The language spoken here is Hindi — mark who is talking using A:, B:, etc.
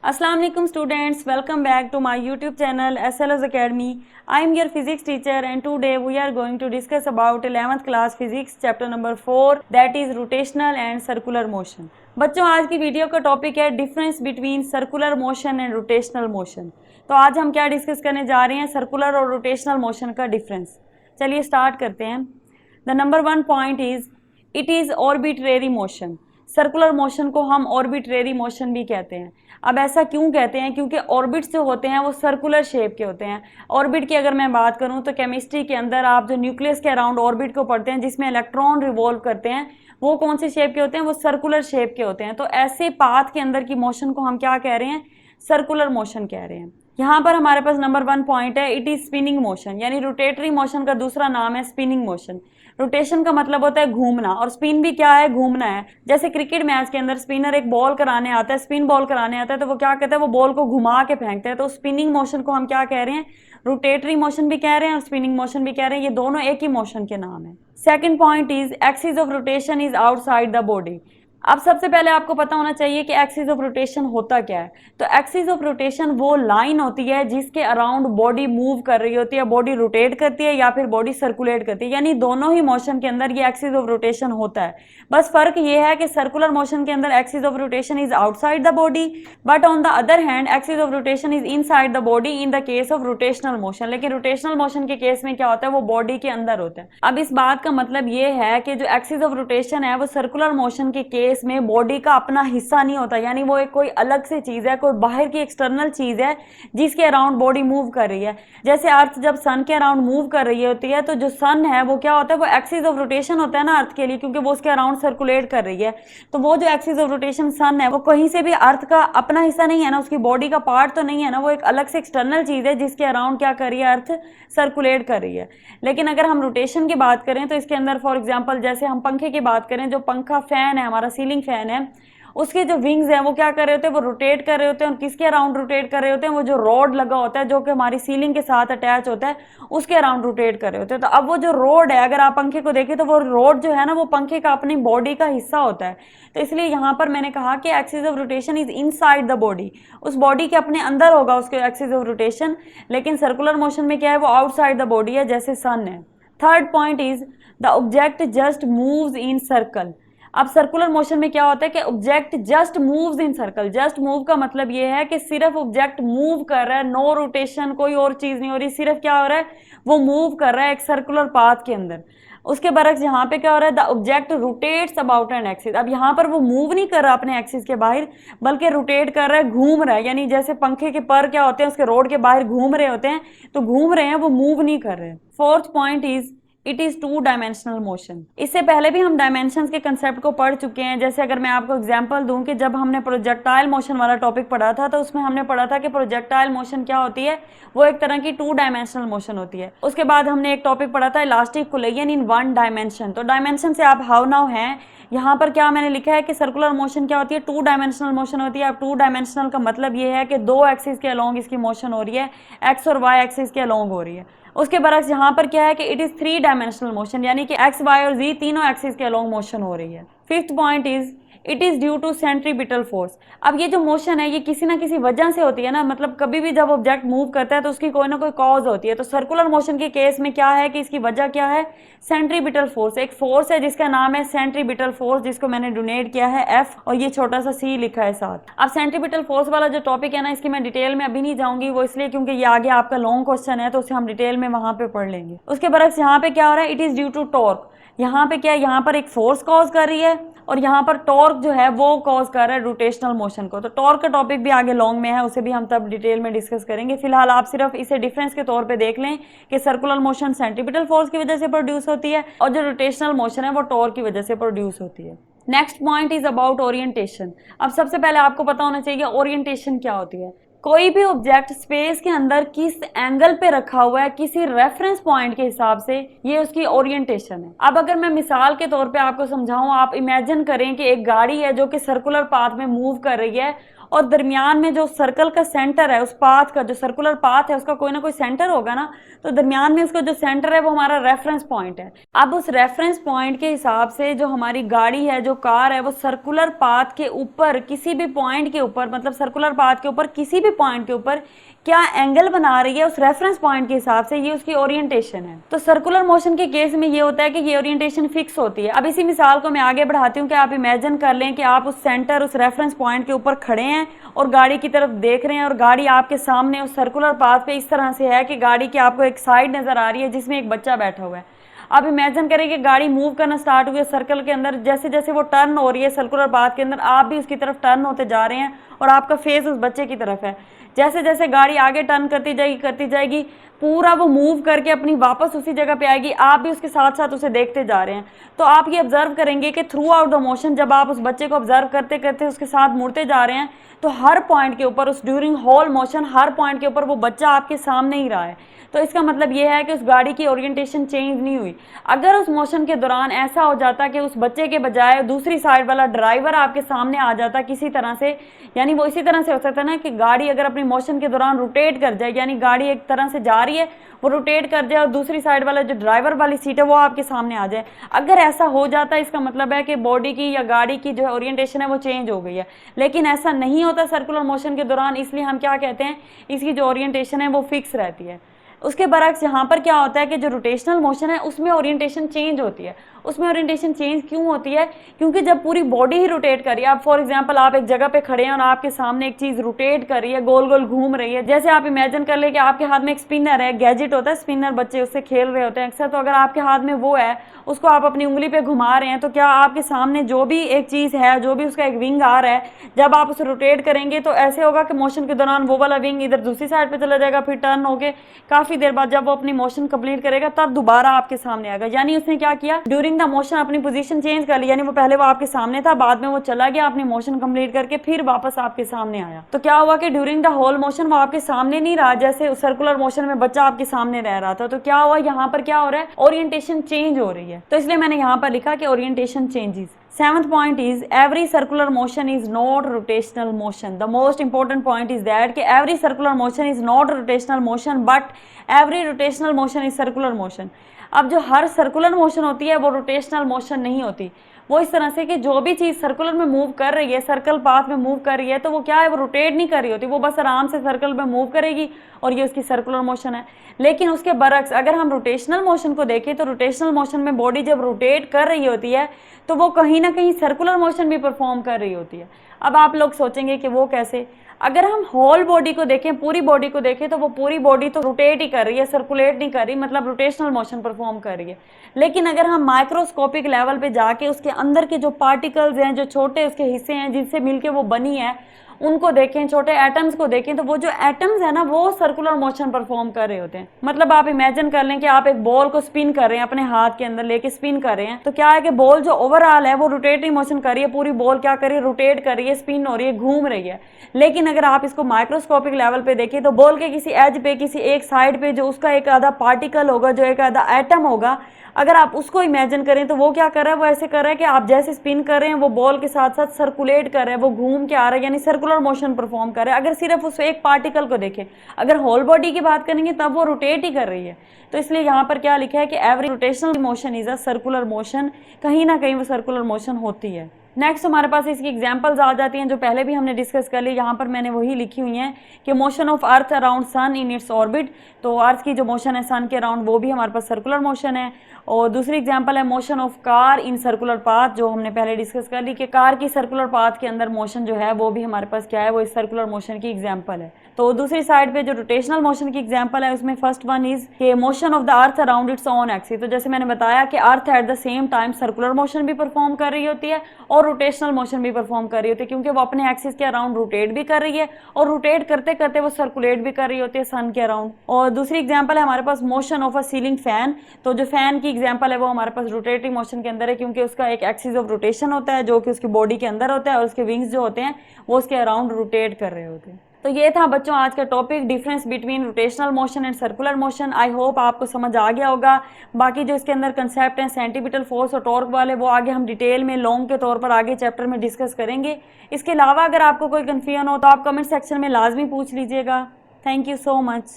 A: Assalamu alaikum students, welcome back to my YouTube channel SLS Academy. I am your physics teacher and today we are going to discuss about 11th class physics chapter number 4 that is rotational and circular motion. बच्चों आज की वीडियो का टॉपिक है difference between circular motion and rotational motion. तो आज हम क्या डिस्कस करने जा रहे हैं, सर्कुलर और रोटेशनल मोशन का डिफरेंस। चलिए स्टार्ट करते हैं। The number 1 point is it is arbitrary motion. Circular motion को हम ऑर्बिट्रेरी मोशन भी कहते हैं। अब ऐसा क्यों कहते हैं? क्योंकि ऑर्बिट्स जो होते हैं वो सर्कुलर शेप के होते हैं। ऑर्बिट की अगर मैं बात करूं तो केमिस्ट्री के अंदर आप जो न्यूक्लियस के अराउंड ऑर्बिट को पढ़ते हैं जिसमें इलेक्ट्रॉन रिवॉल्व करते हैं, वो कौन से शेप के होते हैं? वो सर्कुलर शेप के होते हैं। तो ऐसे पाथ के अंदर की मोशन को हम क्या कह रहे हैं? सर्कुलर मोशन कह रहे हैं। यहाँ पर हमारे पास नंबर 1 पॉइंट है इट इज स्पिनिंग मोशन, यानी रोटेटरी मोशन का दूसरा नाम है स्पिनिंग मोशन। रोटेशन का मतलब होता है घूमना और स्पिन भी क्या है? घूमना है। जैसे क्रिकेट मैच के अंदर स्पिनर एक बॉल कराने आता है, स्पिन बॉल कराने आता है, तो वो क्या कहता है? वो बॉल को घुमा के फेंकते हैं। तो स्पिनिंग मोशन को हम क्या कह रहे हैं? रोटेटरी मोशन भी कह रहे हैं और स्पिनिंग मोशन भी कह रहे हैं। ये दोनों एक ही मोशन के नाम है। Second point is axis of rotation is outside the body. अब सबसे पहले आपको पता होना चाहिए कि एक्सिस ऑफ रोटेशन होता क्या है। तो एक्सिस ऑफ रोटेशन वो लाइन होती है जिसके अराउंड बॉडी मूव कर रही होती है, बॉडी रोटेट करती है या फिर बॉडी सर्कुलेट करती है, यानी दोनों ही मोशन के अंदर ये एक्सिस ऑफ रोटेशन होता है। बस फर्क ये है कि सर्कुलर मोशन के अंदर axis of rotation is outside the body, but on the other hand axis of rotation is inside the body in the case of rotational motion. लेकिन रोटेशनल मोशन के केस में क्या होता है? वो बॉडी के अंदर होता है। अब इस बात का मतलब ये है कि जो एक्सिस ऑफ रोटेशन है वो सर्कुलर मोशन के केस में बॉडी का अपना हिस्सा नहीं होता, यानी वो एक कोई अलग से चीज है, कोई बाहर की एक्सटर्नल चीज है जिसके अराउंड बॉडी मूव कर रही है। जैसे अर्थ जब सन के अराउंड मूव कर रही होती है तो जो सन है वो क्या होता है? वो एक्सिस ऑफ रोटेशन होता है ना अर्थ के लिए, क्योंकि वो उसके अराउंड सर्कुलेट कर रही है। तो वो जो एक्सिस ऑफ रोटेशन सन है वो कहीं से भी अर्थ का अपना हिस्सा नहीं है ना, उसकी बॉडी का पार्ट तो नहीं है ना, वो एक अलग से एक्सटर्नल चीज है जिसके अराउंड क्या कर रही है? अर्थ सर्कुलेट कर रही है। लेकिन अगर हम रोटेशन की बात करें तो इसके अंदर फॉर एग्जाम्पल जैसे हम पंखे की बात करें, जो पंखा फैन है हमारा, सीलिंग फैन है, उसके जो विंग्स हैं वो क्या कर रहे होते हैं? वो रोटेट कर रहे होते हैं। और किसके अराउंड रोटेट कर रहे होते हैं? वो जो रॉड लगा होता है जो कि हमारी सीलिंग के साथ अटैच होता है उसके अराउंड रोटेट कर रहे होते हैं। तो अब वो जो रोड है, अगर आप पंखे को देखें तो वो रोड जो है ना वो पंखे का अपनी बॉडी का हिस्सा होता है। तो इसलिए यहाँ पर मैंने कहा कि axis of rotation is inside the body, उस बॉडी के अपने अंदर होगा उसके एक्सिस ऑफ रोटेशन। लेकिन सर्कुलर मोशन में क्या है? वो आउटसाइड द बॉडी है, जैसे सन है। Third point is the object just moves in circle. अब सर्कुलर मोशन में क्या होता है कि object just moves in circle. Just move का मतलब ये है कि सिर्फ ऑब्जेक्ट मूव कर रहा है, नो रोटेशन, कोई और चीज नहीं हो रही, सिर्फ क्या हो रहा है? वो मूव कर रहा है एक सर्कुलर पाथ के अंदर। उसके बरक्स यहाँ पे क्या हो रहा है? The object rotates about an axis. अब यहाँ पर वो मूव नहीं कर रहा अपने एक्सिस के बाहर, बल्कि रोटेट कर रहा है, घूम रहा है। यानी जैसे पंखे के पर क्या होते हैं उसके रोड के बाहर घूम रहे होते हैं, तो घूम रहे हैं, वो मूव नहीं कर रहे। Fourth point is it is 2 dimensional motion. इससे पहले भी हम डायमेंशंस के कंसेप्ट को पढ़ चुके हैं। जैसे अगर मैं आपको एग्जांपल दूं कि जब हमने प्रोजेक्टाइल मोशन वाला टॉपिक पढ़ा था तो उसमें हमने पढ़ा था कि प्रोजेक्टाइल मोशन क्या होती है? वो एक तरह की 2 डायमेंशनल मोशन होती है। उसके बाद हमने एक टॉपिक पढ़ा था इलास्टिक कोलिजन इन 1 डायमेंशन। तो डायमेंशन से आप हाउ नाउ हैं, यहाँ पर क्या मैंने लिखा है कि सर्कुलर मोशन क्या होती है? 2 डायमेंशनल मोशन होती है। अब 2 डायमेंशनल का मतलब ये है कि 2 एक्सिस के अलोंग इसकी मोशन हो रही है, एक्स और वाई एक्सिस के अलोंग हो रही है। उसके बरक्स यहाँ पर क्या है कि इट इज 3 डायमेंशनल मोशन, यानी कि एक्स, वाई और जी तीनों एक्सिस के अलोंग मोशन हो रही है। Fifth point is it is due to centripetal force. अब ये जो मोशन है ये किसी ना किसी वजह से होती है ना, मतलब कभी भी जब ऑब्जेक्ट मूव करता है तो उसकी कोई ना कोई कॉज होती है। तो सर्कुलर मोशन के केस में क्या है कि इसकी वजह क्या है? Centripetal force. एक फोर्स है जिसका नाम है सेंट्रीपिटल फोर्स, जिसको मैंने डोनेट किया है एफ और ये छोटा सा सी लिखा है साथ। अब सेंट्रीपिटल फोर्स वाला जो टॉपिक है ना, इसकी मैं डिटेल में अभी नहीं जाऊंगी, वो इसलिए क्योंकि ये आगे आपका लॉन्ग क्वेश्चन है तो उसे हम डिटेल में वहां पे पढ़ लेंगे। उसके बरक्स यहाँ पे क्या हो रहा है? It is due to torque. यहाँ पे क्या है? यहाँ पर एक फोर्स कॉज कर रही है और यहाँ पर टॉर्क जो है वो कॉज कर रहा है रोटेशनल मोशन को। तो टॉर्क का टॉपिक भी आगे लॉन्ग में है, उसे भी हम तब डिटेल में डिस्कस करेंगे। फिलहाल आप सिर्फ इसे डिफरेंस के तौर पे देख लें कि सर्कुलर मोशन सेंट्रीपिटल फोर्स की वजह से प्रोड्यूस होती है और जो रोटेशनल मोशन है वो टॉर्क की वजह से प्रोड्यूस होती है। Next point is about orientation. अब सबसे पहले आपको पता होना चाहिए ओरिएंटेशन क्या होती है। कोई भी ऑब्जेक्ट स्पेस के अंदर किस एंगल पे रखा हुआ है, किसी रेफरेंस पॉइंट के हिसाब से, ये उसकी ओरिएंटेशन है। अब अगर मैं मिसाल के तौर पे आपको समझाऊं, आप इमेजिन करें कि एक गाड़ी है जो कि सर्कुलर पाथ में मूव कर रही है और दरमियान में जो सर्कल का सेंटर है, उस पाथ का जो सर्कुलर पाथ है उसका कोई ना कोई सेंटर होगा ना, तो दरमियान में उसका जो सेंटर है वो हमारा रेफरेंस पॉइंट है। अब उस रेफरेंस पॉइंट के हिसाब से जो हमारी गाड़ी है, जो कार है, वो सर्कुलर पाथ के ऊपर किसी भी पॉइंट के ऊपर, मतलब सर्कुलर पाथ के ऊपर किसी भी पॉइंट के ऊपर क्या एंगल बना रही है उस रेफरेंस पॉइंट के हिसाब से, ये उसकी ओरिएंटेशन है। तो सर्कुलर मोशन के केस में ये होता है कि ये ओरिएंटेशन फिक्स होती है। अब इसी मिसाल को मैं आगे बढ़ाती हूँ कि आप इमेजिन कर लें कि आप उस सेंटर, उस रेफरेंस पॉइंट के ऊपर खड़े हैं और गाड़ी की तरफ देख रहे हैं, और गाड़ी आपके सामने उस सर्कुलर पाथ पे इस तरह से है कि गाड़ी की आपको एक साइड नजर आ रही है जिसमें एक बच्चा बैठा हुआ है। आप इमेजिन करें कि गाड़ी मूव करना स्टार्ट हुई है सर्कल के अंदर, जैसे जैसे वो टर्न हो रही है सर्कुलर पाथ के अंदर, आप भी उसकी तरफ टर्न होते जा रहे हैं और आपका फेस उस बच्चे की तरफ है। जैसे जैसे गाड़ी आगे टर्न करती जाएगी, पूरा वो मूव करके अपनी वापस उसी जगह पे आएगी, आप भी उसके साथ साथ उसे देखते जा रहे हैं। तो आप ये ऑब्जर्व करेंगे कि थ्रू आउट द मोशन, जब आप उस बच्चे को ऑब्जर्व करते करते उसके साथ मुड़ते जा रहे हैं, तो हर पॉइंट के ऊपर, उस ड्यूरिंग होल मोशन, हर पॉइंट के ऊपर वो बच्चा आपके सामने ही रहा है। तो इसका मतलब ये है कि उस गाड़ी की ओरिएंटेशन चेंज नहीं हुई। अगर उस मोशन के दौरान ऐसा हो जाता कि उस बच्चे के बजाय दूसरी साइड वाला ड्राइवर आपके सामने आ जाता किसी तरह से, यानी वो इसी तरह से हो सकता है ना कि गाड़ी अगर अपनी मोशन के दौरान रोटेट कर जाए, यानी गाड़ी एक तरह से जा रही है, वो रोटेट कर जाए और दूसरी साइड वाला जो ड्राइवर वाली सीट है वो आपके सामने आ जाए। अगर ऐसा हो जाता है, इसका मतलब है कि बॉडी की या गाड़ी की जो ओरिएंटेशन है वो चेंज हो गई है। लेकिन ऐसा नहीं होता सर्कुलर मोशन के दौरान, इसलिए हम क्या कहते हैं, इसकी जो ओरिएंटेशन है वो फिक्स रहती है। उसके बरक्स यहाँ पर क्या होता है कि जो रोटेशनल मोशन है उसमें ओरिएंटेशन चेंज होती है। उसमें ओरिएंटेशन चेंज क्यों होती है? क्योंकि जब पूरी बॉडी ही रोटेट कर रही है, आप फॉर एग्जांपल आप एक जगह पे खड़े हैं और आपके सामने एक चीज रोटेट कर रही है, गोल गोल घूम रही है। जैसे आप इमेजिन कर ले कि आपके हाथ में एक स्पिनर है, गैजेट होता है स्पिनर, बच्चे उससे खेल रहे होते हैं अक्सर। तो अगर आपके हाथ में वो है, उसको आप अपनी उंगली पे घुमा रहे हैं, तो क्या आपके सामने जो भी एक चीज है, जो भी उसका एक विंग आ रहा है, जब आप उसे रोटेट करेंगे तो ऐसे होगा कि मोशन के दौरान वो वाला विंग इधर दूसरी साइड पे चला जाएगा, फिर टर्न होके काफी देर बाद जब वो अपनी मोशन कंप्लीट करेगा तब दोबारा आपके सामने आएगा। यानी उसने क्या किया, ड्यूरिंग द मोशन अपनी पोजीशन चेंज कर ली, यानी वो पहले वो आपके सामने था, बाद में वो चला गया, अपनी मोशन कंप्लीट करके फिर वापस आपके सामने आया। तो क्या हुआ कि ड्यूरिंग द होल मोशन वो आपके सामने नहीं रहा, जैसे सर्कुलर मोशन में बच्चा आपके सामने रह रहा था। तो क्या हुआ, यहाँ पर क्या हो रहा है, ओरिएंटेशन चेंज हो रही है। तो इसलिए मैंने यहाँ पर लिखा कि orientation changes. Seventh point is every circular motion is not rotational motion. The most important point is that every circular motion is not rotational motion, but every rotational motion is circular motion. अब जो हर सर्कुलर मोशन होती है वो रोटेशनल मोशन नहीं होती। वो इस तरह से कि जो भी चीज़ सर्कुलर में मूव कर रही है, सर्कल पाथ में मूव कर रही है, तो वो क्या है, वो रोटेट नहीं कर रही होती, वो बस आराम से सर्कल में मूव करेगी और ये उसकी सर्कुलर मोशन है। लेकिन उसके बरक्स अगर हम रोटेशनल मोशन को देखें तो रोटेशनल मोशन में बॉडी जब रोटेट कर रही होती है तो वो कहीं ना कहीं सर्कुलर मोशन भी परफॉर्म कर रही होती है। अब आप लोग सोचेंगे कि वो कैसे। अगर हम होल बॉडी को देखें, पूरी बॉडी को देखें, तो वो पूरी बॉडी तो रोटेट ही कर रही है, सर्कुलेट नहीं कर रही, मतलब रोटेशनल मोशन परफॉर्म कर रही है। लेकिन अगर हम माइक्रोस्कोपिक लेवल पे जाके उसके अंदर के जो पार्टिकल्स हैं, जो छोटे उसके हिस्से हैं जिनसे मिलके वो बनी है, उनको देखें, छोटे एटम्स को देखें, तो वो जो एटम्स है ना वो सर्कुलर मोशन परफॉर्म कर रहे होते हैं। मतलब आप इमेजिन कर लें कि आप एक बॉल को स्पिन कर रहे हैं, अपने हाथ के अंदर लेके स्पिन कर रहे हैं, तो क्या है कि बॉल जो ओवरऑल है वो रोटेटिंग मोशन कर रही है, पूरी बॉल क्या कर रही है, रोटेट कर रही है, स्पिन हो रही है, घूम रही है। लेकिन अगर आप इसको माइक्रोस्कोपिक लेवल पे देखें तो बॉल के किसी एज पे, किसी एक साइड पे जो उसका एक आधा पार्टिकल होगा, जो एक आधा एटम होगा, अगर आप उसको इमेजिन करें तो वो क्या कर रहा है, वो ऐसे कर रहा है कि आप जैसे स्पिन कर रहे हैं वो बॉल के साथ साथ सर्कुलेट कर रहा है, वो घूम के आ रहा है, यानी सर्कुलर मोशन परफॉर्म कर रहा है। अगर सिर्फ उस एक पार्टिकल को देखें, अगर होल बॉडी की बात करेंगे तब वो रोटेट ही कर रही है। तो इसलिए यहाँ पर क्या लिखा है कि every rotational motion is a circular motion, कहीं ना कहीं वो सर्कुलर मोशन होती है। नेक्स्ट हमारे पास इसकी एग्जांपल्स आ जाती हैं जो पहले भी हमने डिस्कस कर ली। यहाँ पर मैंने वही लिखी हुई हैं कि motion of earth around sun in its orbit, तो अर्थ की जो मोशन है सन के अराउंड वो भी हमारे पास सर्कुलर मोशन है। और दूसरी एग्जांपल है motion of car in circular path, जो हमने पहले डिस्कस कर ली कि कार की सर्कुलर पाथ के अंदर मोशन जो है वो भी हमारे पास क्या है, वो इस सर्कुलर मोशन की एग्जाम्पल है। तो दूसरी साइड पे जो रोटेशनल मोशन की एग्जाम्पल है उसमें फर्स्ट वन इज के motion of the earth around its own axis. तो जैसे मैंने बताया कि earth at the same time circular motion भी परफॉर्म कर रही होती है और रोटेशनल मोशन भी परफॉर्म कर रही होती है, क्योंकि वो अपने एक्सिस के अराउंड रोटेट भी कर रही है और रोटेट करते करते वो सर्कुलेट भी कर रही होती है सन के अराउंड। और दूसरी एग्जाम्पल है हमारे पास motion of a ceiling fan. तो जो फैन की एग्जाम्पल है वो हमारे पास रोटेटिंग मोशन के अंदर है, क्योंकि उसका एक एक्सिस ऑफ रोटेशन होता है जो कि उसकी बॉडी के अंदर होता है और उसके विंग्स जो होते हैं वो उसके अराउंड रोटेट कर रहे होते हैं। तो ये था बच्चों आज का topic, difference between rotational motion and circular motion. I hope आपको समझ आ गया होगा। बाकी जो इसके अंदर कंसेप्ट हैं सेंटीपिटल फोर्स और टॉर्क वाले, वो आगे हम डिटेल में लॉन्ग के तौर पर आगे चैप्टर में डिस्कस करेंगे। इसके अलावा अगर आपको कोई कन्फ्यूजन हो तो आप कमेंट सेक्शन में लाजमी पूछ लीजिएगा। Thank you so much.